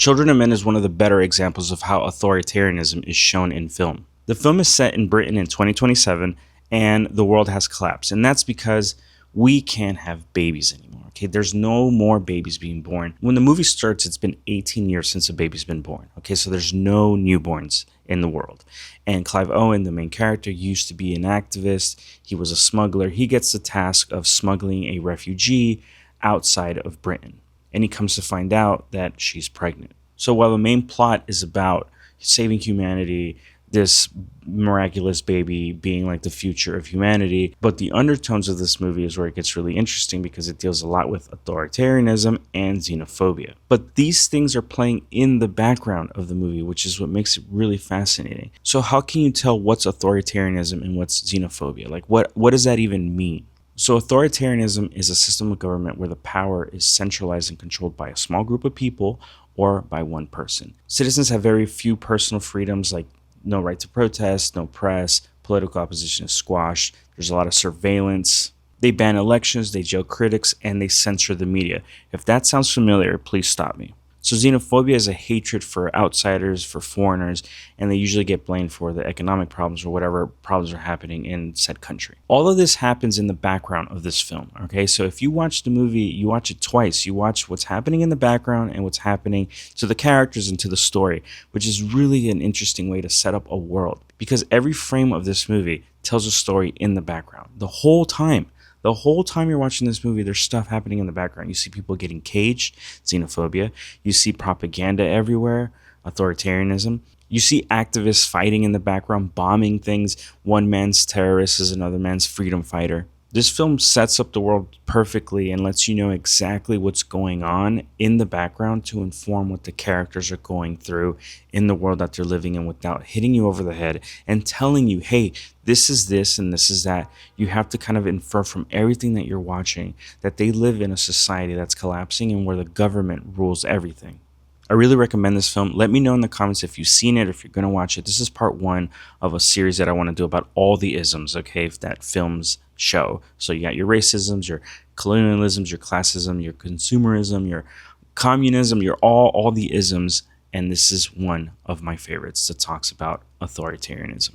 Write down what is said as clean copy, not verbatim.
Children of Men is one of the better examples of how authoritarianism is shown in film. The film is set in Britain in 2027, and the world has collapsed. And that's because we can't have babies anymore. Okay, there's no more babies being born. When the movie starts, it's been 18 years since a baby's been born. Okay, so there's no newborns in the world. And Clive Owen, the main character, used to be an activist. He was a smuggler. He gets the task of smuggling a refugee outside of Britain. And he comes to find out that she's pregnant. So while the main plot is about saving humanity, this miraculous baby being like the future of humanity, but the undertones of this movie is where it gets really interesting because it deals a lot with authoritarianism and xenophobia. But these things are playing in the background of the movie, which is what makes it really fascinating. So how can you tell what's authoritarianism and what's xenophobia? Like what does that even mean? So authoritarianism is a system of government where the power is centralized and controlled by a small group of people or by one person. Citizens have very few personal freedoms, like no right to protest, no press, political opposition is squashed, there's a lot of surveillance. They ban elections, they jail critics, and they censor the media. If that sounds familiar, please stop me. So xenophobia is a hatred for outsiders, for foreigners, and they usually get blamed for the economic problems or whatever problems are happening in said country. All of this happens in the background of this film, okay? So if you watch the movie, you watch it twice. You watch what's happening in the background and what's happening to the characters and to the story, which is really an interesting way to set up a world, because every frame of this movie tells a story in the background. The whole time you're watching this movie, there's stuff happening in the background. You see people getting caged, xenophobia. You see propaganda everywhere, authoritarianism. You see activists fighting in the background, bombing things. One man's terrorist is another man's freedom fighter. This film sets up the world perfectly and lets you know exactly what's going on in the background to inform what the characters are going through in the world that they're living in without hitting you over the head and telling you, hey, this is this and this is that. You have to kind of infer from everything that you're watching that they live in a society that's collapsing and where the government rules everything. I really recommend this film. Let me know in the comments if you've seen it or if you're going to watch it. This is part one of a series that I want to do about all the isms, okay, that films show. So you got your racisms, your colonialisms, your classism, your consumerism, your communism, your all the isms. And this is one of my favorites that talks about authoritarianism.